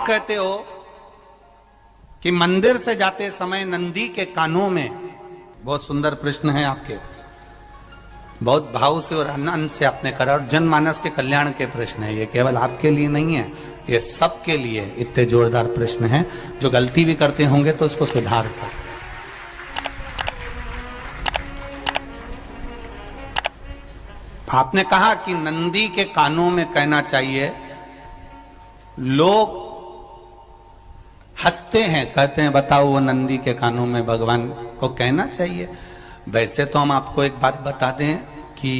कहते हो कि मंदिर से जाते समय नंदी के कानों में, बहुत सुंदर प्रश्न है आपके, बहुत भाव से और आनंद से आपने करा, और जनमानस के कल्याण के प्रश्न है ये, केवल आपके लिए नहीं है, ये सबके लिए इतने जोरदार प्रश्न हैं। जो गलती भी करते होंगे तो उसको सुधार सकते। आपने कहा कि नंदी के कानों में कहना चाहिए, लोग हंसते हैं, कहते हैं बताओ वो नंदी के कानों में भगवान को कहना चाहिए। वैसे तो हम आपको एक बात बता दें कि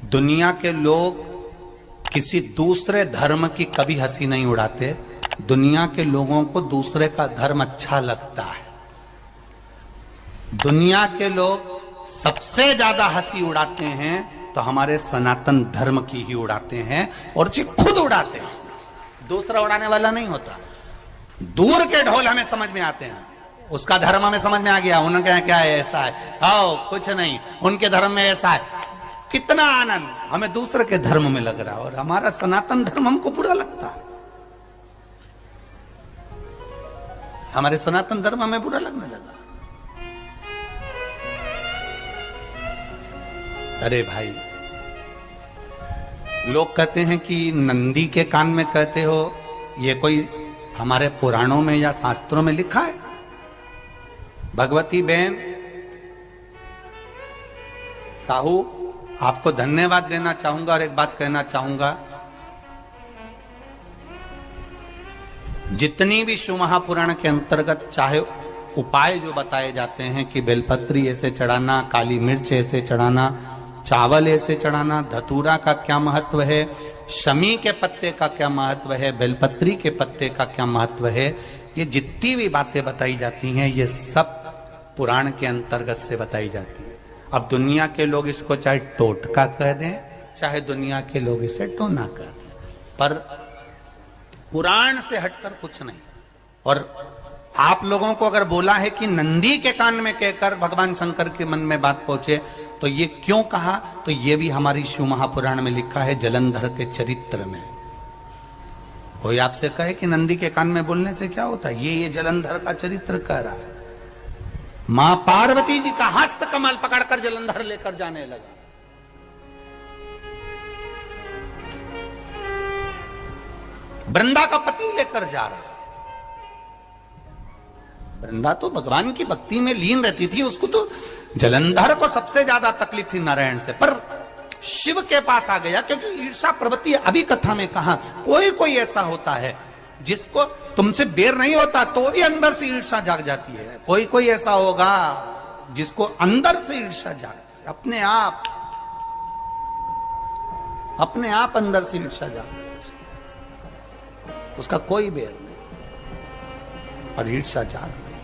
दुनिया के लोग किसी दूसरे धर्म की कभी हंसी नहीं उड़ाते। दुनिया के लोगों को दूसरे का धर्म अच्छा लगता है। दुनिया के लोग सबसे ज्यादा हंसी उड़ाते हैं तो हमारे सनातन धर्म की ही उड़ाते हैं, और जी खुद उड़ाते हैं, दूसरा उड़ाने वाला नहीं होता। दूर के ढोल हमें समझ में आते हैं, उसका धर्म हमें समझ में आ गया, उनका क्या है, ऐसा है, आओ कुछ नहीं, उनके धर्म में ऐसा है, कितना आनंद हमें दूसरे के धर्म में लग रहा है, और हमारा सनातन धर्म हमको बुरा लगता है। हमारे सनातन धर्म हमें बुरा लगने लगा। अरे भाई, लोग कहते हैं कि नंदी के कान में कहते हो, ये कोई हमारे पुराणों में या शास्त्रों में लिखा है? भगवती बहन साहू, आपको धन्यवाद देना चाहूंगा और एक बात कहना चाहूंगा, जितनी भी शिव महापुराण के अंतर्गत चाहे उपाय जो बताए जाते हैं कि बेलपत्री ऐसे चढ़ाना, काली मिर्च ऐसे चढ़ाना, चावल ऐसे चढ़ाना, धतूरा का क्या महत्व है, शमी के पत्ते का क्या महत्व है, बेलपत्री के पत्ते का क्या महत्व है, ये जितनी भी बातें बताई जाती हैं ये सब पुराण के अंतर्गत से बताई जाती है। अब दुनिया के लोग इसको चाहे टोटका कह दें, चाहे दुनिया के लोग इसे टोना कह दें, पर पुराण से हटकर कुछ नहीं। और आप लोगों को अगर बोला है कि नंदी के कान में कहकर भगवान शंकर के मन में बात पहुंचे, तो ये क्यों कहा, तो ये भी हमारी शिव महापुराण में लिखा है, जलंधर के चरित्र में। कोई आपसे कहे कि नंदी के कान में बोलने से क्या होता है, ये जलंधर का चरित्र कह रहा है। मां पार्वती जी का हस्त कमल पकड़कर जलंधर लेकर जाने लगा। वृंदा का पति लेकर जा रहा। वृंदा तो भगवान की भक्ति में लीन रहती थी, उसको तो जलंधर को सबसे ज्यादा तकलीफ थी नारायण से, पर शिव के पास आ गया, क्योंकि ईर्षा प्रवृत्ति, अभी कथा में कहा, कोई कोई ऐसा होता है जिसको तुमसे बेर नहीं होता तो भी अंदर से ईर्षा जाग जाती है। कोई कोई ऐसा होगा जिसको अंदर से ईर्षा जागती है, अपने आप अंदर से ईर्षा जागती है, उसका कोई बेर नहीं, और ईर्षा जाग गई,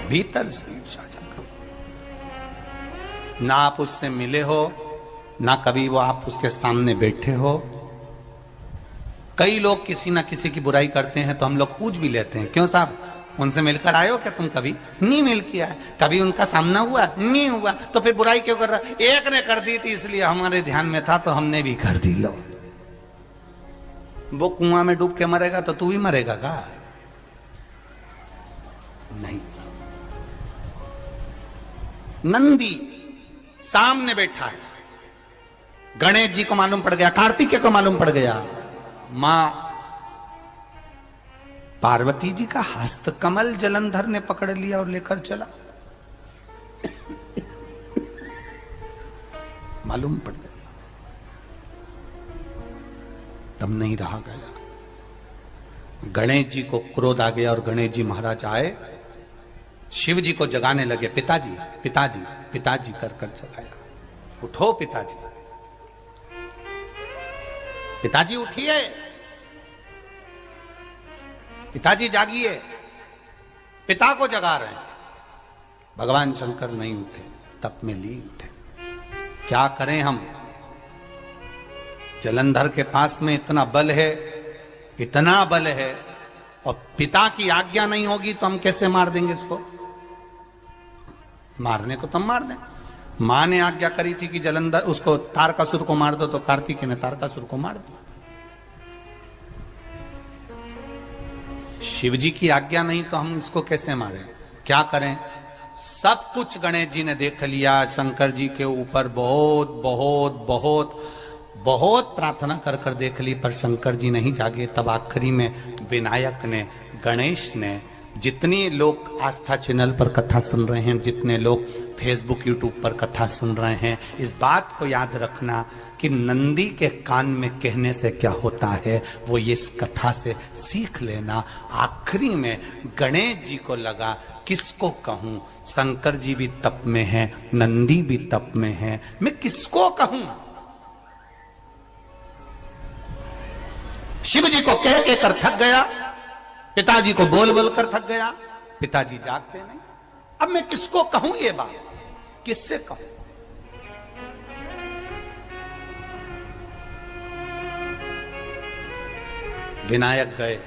भीतर से ईर्षा जाग। ना आप उससे मिले हो, ना कभी वो आप उसके सामने बैठे हो। कई लोग किसी ना किसी की बुराई करते हैं तो हम लोग पूछ भी लेते हैं, क्यों साहब उनसे मिलकर आए हो क्या तुम? कभी नहीं मिल किया है, कभी उनका सामना हुआ नहीं हुआ, तो फिर बुराई क्यों कर रहा? एक ने कर दी थी इसलिए हमारे ध्यान में था तो हमने भी कर दी। लो, वो कुआं में डूब के मरेगा तो तू भी मरेगा का? नहीं। नंदी सामने बैठा है, गणेश जी को मालूम पड़ गया, कार्तिकेय को मालूम पड़ गया, मां पार्वती जी का हस्त कमल जलंधर ने पकड़ लिया और लेकर चला। मालूम पड़ गया, तब नहीं रहा गया। गणेश जी को क्रोध आ गया और गणेश जी महाराज आए, शिव जी को जगाने लगे, पिताजी पिताजी पिताजी कर कर जगाया, उठो पिताजी, पिताजी उठिए, पिताजी जागिए, पिता को जगा रहे हैं। भगवान शंकर नहीं उठे, तप में लीन थे। क्या करें हम? जलंधर के पास में इतना बल है, इतना बल है, और पिता की आज्ञा नहीं होगी तो हम कैसे मार देंगे इसको? मारने को तो मार दें। मां ने आज्ञा करी थी कि जलंधर उसको तारकासुर को मार दो, तो कार्तिकेय ने तारकासुर को मार दिया। शिव जी की आज्ञा नहीं तो हम इसको कैसे मारें? क्या करें? सब कुछ गणेश जी ने देख लिया, शंकर जी के ऊपर बहुत बहुत बहुत बहुत प्रार्थना कर कर देख ली, पर शंकर जी नहीं जागे। तब आखिरी में विनायक ने, गणेश ने, जितने लोग आस्था चैनल पर कथा सुन रहे हैं, जितने लोग फेसबुक यूट्यूब पर कथा सुन रहे हैं, इस बात को याद रखना कि नंदी के कान में कहने से क्या होता है वो ये इस कथा से सीख लेना। आखिरी में गणेश जी को लगा किसको कहूं, शंकर जी भी तप में है, नंदी भी तप में है, मैं किसको कहूं? शिव जी को कह के कर थक गया, पिताजी को बोल बोल कर थक गया, पिताजी जागते नहीं। अब मैं किसको कहूं ये बात, किससे कहूं? विनायक गए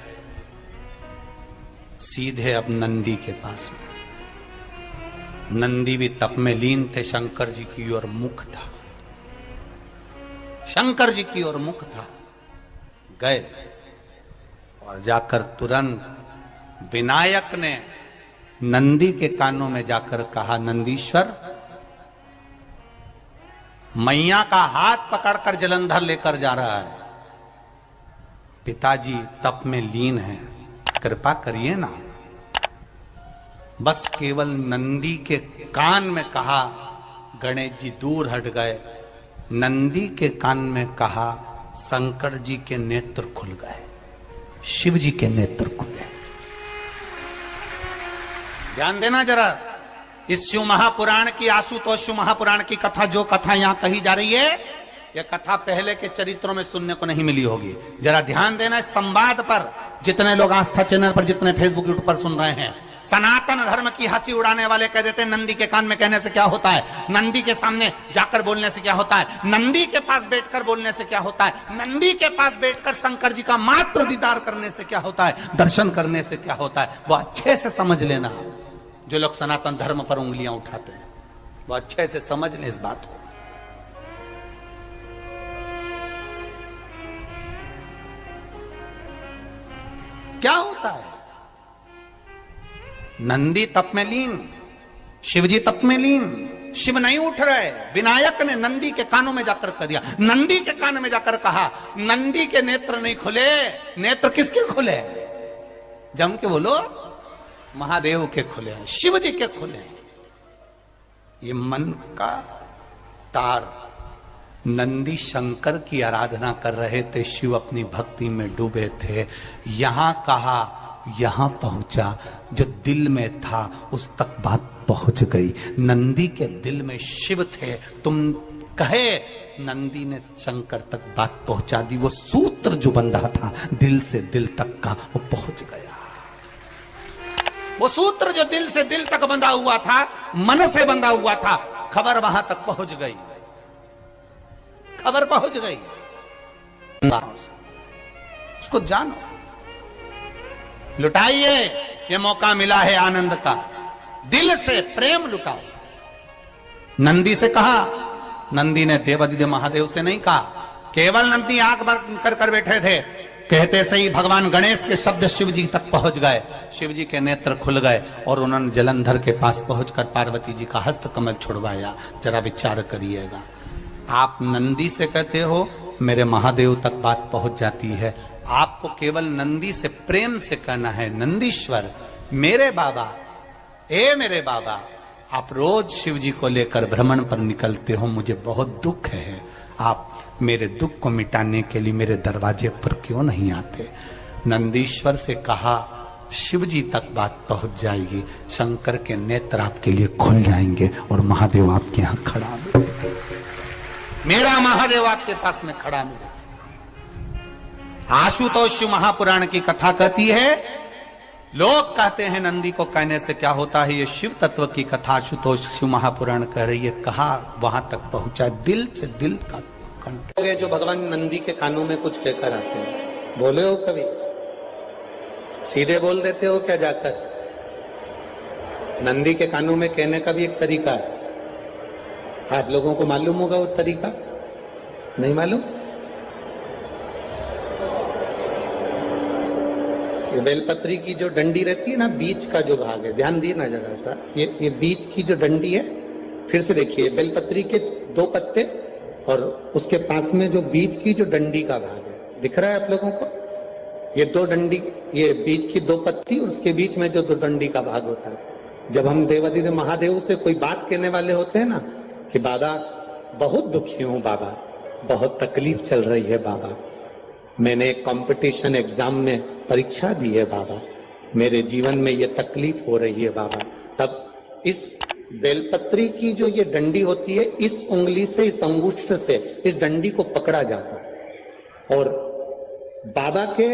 सीधे अब नंदी के पास में। नंदी भी तप में लीन थे, शंकर जी की ओर मुख था, शंकर जी की ओर मुख था। गए और जाकर तुरंत विनायक ने नंदी के कानों में जाकर कहा, नंदीश्वर, मैया का हाथ पकड़कर जलंधर लेकर जा रहा है, पिताजी तप में लीन हैं, कृपा करिए ना। बस केवल नंदी के कान में कहा, गणेश जी दूर हट गए। नंदी के कान में कहा, शंकर जी के नेत्र खुल गए, शिव जी के नेत्र खुले। ध्यान देना जरा, इस शिव महापुराण की, आशुतोष शिव महापुराण की कथा, जो कथा यहां कही जा रही है, यह कथा पहले के चरित्रों में सुनने को नहीं मिली होगी। जरा ध्यान देना इस संवाद पर, जितने लोग आस्था चैनल पर, जितने फेसबुक यूट्यूब पर सुन रहे हैं। सनातन धर्म की हंसी उड़ाने वाले कह देते हैं नंदी के कान में कहने से क्या होता है, नंदी के सामने जाकर बोलने से क्या होता है, नंदी के पास बैठकर बोलने से क्या होता है, नंदी के पास बैठकर शंकर जी का मात्र दीदार करने से क्या होता है, दर्शन करने से क्या होता है। वो अच्छे से समझ लेना, जो लोग सनातन धर्म पर उंगलियां उठाते हैं, वो अच्छे से समझ लें इस बात को। क्या होता है? नंदी तप में लीन, शिवजी तप में लीन, शिव नहीं उठ रहे। विनायक ने नंदी के कानों में जाकर कह दिया, नंदी के कान में जाकर कहा, नंदी के नेत्र नहीं खुले। नेत्र किसके खुले? जम के बोलो, महादेव के खुले, शिव जी के खुले। ये मन का तार। नंदी शंकर की आराधना कर रहे थे, शिव अपनी भक्ति में डूबे थे। यहां कहा, यहां पहुंचा, जो दिल में था उस तक बात पहुंच गई। नंदी के दिल में शिव थे, तुम कहे, नंदी ने शंकर तक बात पहुंचा दी। वो सूत्र जो बंधा था दिल से दिल तक का, वो पहुंच गया। वो सूत्र जो दिल से दिल तक बंधा हुआ था, मन से बंधा हुआ था, खबर वहां तक पहुंच गई, खबर पहुंच गई। उसको जानो, लुटाइए, ये मौका मिला है आनंद का, दिल से प्रेम लुटाओ। नंदी से कहा, नंदी ने देवादिदेव महादेव से नहीं कहा। केवल नंदी आंख बंद कर कर बैठे थे, कहते सही भगवान गणेश के शब्द शिव जी तक पहुंच गए। शिव जी के नेत्र खुल गए और उन्होंने जलंधर के पास पहुंचकर पार्वती जी का हस्त कमल छुड़वाया। जरा विचार करिएगा, आप नंदी से कहते हो मेरे महादेव तक बात पहुंच जाती है। आपको केवल नंदी से प्रेम से कहना है, नंदीश्वर मेरे बाबा, ए मेरे बाबा, आप रोज शिव जी को लेकर भ्रमण पर निकलते हो, मुझे बहुत दुख है, आप मेरे दुख को मिटाने के लिए मेरे दरवाजे पर क्यों नहीं आते? नंदीश्वर से कहा, शिव जी तक बात पहुंच जाएगी, शंकर के नेत्र आपके लिए खुल जाएंगे और महादेव आपके यहां खड़ा मिलेगा, मेरा महादेव आपके पास में खड़ा मिलेगा। आशुतोष शिव महापुराण की कथा कहती है, लोग कहते हैं नंदी को कहने से क्या होता है, ये शिव तत्व की कथा आशुतोष शिव महापुराण कह रही है। कहा वहां तक पहुंचा, दिल से दिल का कंठ। जो भगवान नंदी के कानों में कुछ कहकर आते हैं, बोले हो कभी? सीधे बोल देते हो क्या जाकर? नंदी के कानों में कहने का भी एक तरीका है। आप लोगों को मालूम होगा वो तरीका? नहीं मालूम? ये बेलपत्री की जो डंडी रहती है ना, बीच का जो भाग है, ध्यान दिए ना जरा सा, ये बीच की जो डंडी है, फिर से देखिए, बेलपत्री के 2 पत्ते और उसके पास में जो बीच की जो डंडी का भाग है, दिख रहा है आप लोगों को? ये 2 डंडी, ये बीच की 2 पत्ती और उसके बीच में जो 2 डंडी का भाग होता है। जब हम देवाधिदेव महादेव से कोई बात कहने वाले होते हैं ना कि बाबा बहुत दुखी हूं, बाबा बहुत तकलीफ चल रही है, बाबा मैंने एक कंपटीशन एग्जाम में परीक्षा दी है, बाबा मेरे जीवन में ये तकलीफ हो रही है, बाबा, तब इस बेलपत्री की जो ये डंडी होती है, इस उंगली से, इस अंगुष्ठ से इस डंडी को पकड़ा जाता है और बाबा के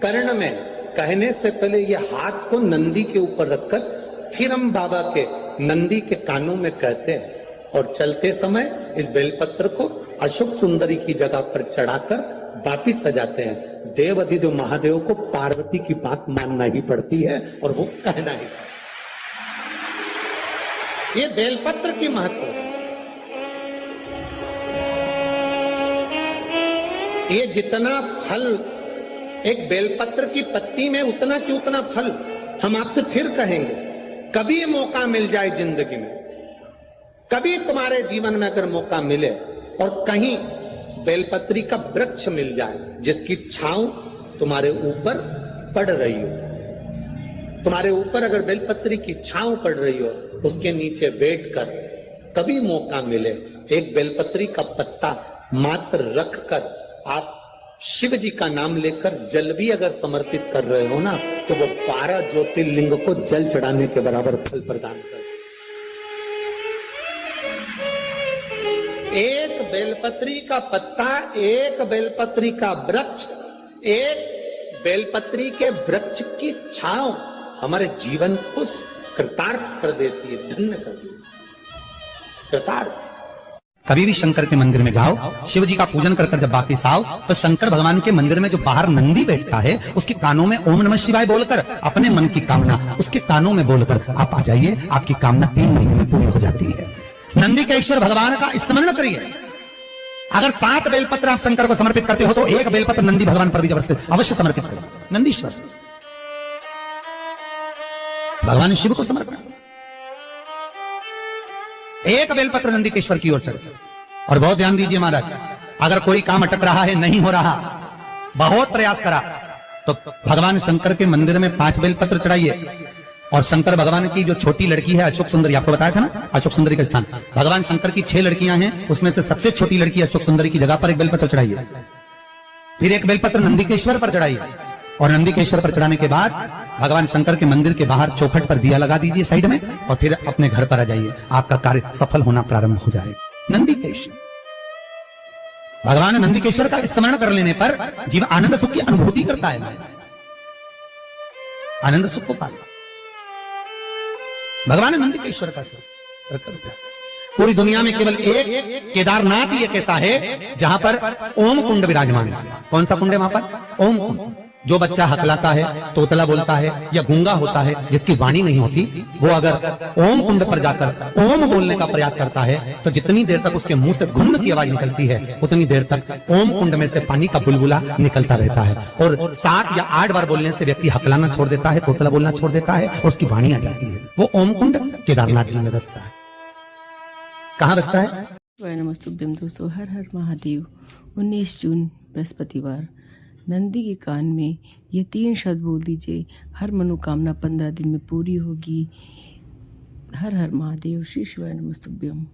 कर्ण में कहने से पहले ये हाथ को नंदी के ऊपर रखकर फिर हम बाबा के नंदी के कानों में कहते हैं और चलते समय इस बेलपत्र को अशोक सुंदरी की जगह पर चढ़ाकर वापिस सजाते हैं। देव अधिदेव महादेव को पार्वती की बात मानना ही पड़ती है और वो कहना ही पड़ता है। ये बेलपत्र की महत्व है। ये जितना फल एक बेलपत्र की पत्ती में, उतना की उतना फल। हम आपसे फिर कहेंगे, कभी मौका मिल जाए जिंदगी में, कभी तुम्हारे जीवन में अगर मौका मिले और कहीं बेलपत्री का वृक्ष मिल जाए जिसकी छांव तुम्हारे ऊपर पड़ रही हो, तुम्हारे ऊपर अगर बेलपत्री की छांव पड़ रही हो, उसके नीचे बैठकर कभी मौका मिले, एक बेलपत्री का पत्ता मात्र रखकर आप शिव जी का नाम लेकर जल भी अगर समर्पित कर रहे हो ना, तो वो 12 ज्योतिर्लिंग को जल चढ़ाने के बराबर फल प्रदान कर। एक बेलपत्री का पत्ता, एक बेलपत्री का वृक्ष, एक बेलपत्री के वृक्ष की छांव हमारे जीवन को कृतार्थ कर देती है, धन्य कर देती है, कृतार्थ। कभी भी शंकर के मंदिर में जाओ, शिव जी का पूजन कर जब वापिस आओ, तो शंकर भगवान के मंदिर में जो बाहर नंदी बैठता है, उसके कानों में ओम नमः शिवाय बोलकर अपने मन की कामना उसके कानों में बोलकर आप आ जाइए, आपकी कामना 3 महीने में पूरी हो जाती है। नंदी के ईश्वर भगवान का स्मरण करिए। अगर 7 बेलपत्र आप शंकर को समर्पित करते हो, तो 1 बेलपत्र नंदी भगवान पर भी अवश्य समर्पित करो। नंदीश्वर भगवान शिव को समर्पित, 1 बेलपत्र नंदी के ईश्वर की ओर चढ़े। और बहुत ध्यान दीजिए महाराज, अगर कोई काम अटक रहा है, नहीं हो रहा, बहुत प्रयास करा, तो भगवान शंकर के मंदिर में 5 बेलपत्र चढ़ाइए। और शंकर भगवान की जो छोटी लड़की है अशोक सुंदरी, आपको बताया था ना अशोक सुंदरी का स्थान, भगवान शंकर की 6 लड़कियां हैं, उसमें से सबसे छोटी लड़की अशोक सुंदरी की जगह पर 1 बेलपत्र चढ़ाइए। फिर 1 बेलपत्र नंदीकेश्वर पर चढ़ाइए और नंदीकेश्वर पर चढ़ाने के बाद भगवान शंकर के मंदिर के बाहर चौखट पर दिया लगा दीजिए साइड में, और फिर अपने घर पर आ जाइए, आपका कार्य सफल होना प्रारंभ हो जाएगा। नंदीकेश्वर भगवान नंदीकेश्वर का स्मरण कर लेने पर जीव आनंद सुख की अनुभूति करता है, आनंद सुख को पाता। भगवान नंदीकेश्वर का पूरी दुनिया में केवल एक केदारनाथ ही एक ऐसा है जहां पर ओम कुंड विराजमान है। कौन सा कुंड है वहां पर? ओम कुंड। जो बच्चा हकलाता है, तोतला बोलता है या गूंगा होता है, जिसकी वाणी नहीं होती, वो अगर ओम कुंड पर जाकर ओम बोलने का प्रयास करता है, तो जितनी देर तक उसके मुंह से घुंड की आवाज निकलती है, उतनी देर तक ओम कुंड में से पानी का बुलबुला निकलता रहता है। और 7 या 8 बार बोलने से व्यक्ति हकलाना छोड़ देता है, तोतला बोलना छोड़ देता है और उसकी वाणी आ जाती है। वो ओम कुंड केदारनाथ जी में बसता है। कहाँ बसता है? नमस्तुभ्यम दोस्तों, हर हर महादेव। 19 जून बृहस्पतिवार, नंदी के कान में ये 3 शब्द बोल दीजिए, हर मनोकामना 15 दिन में पूरी होगी। हर हर महादेव। श्री शिवाय नमस्तुभ्यम।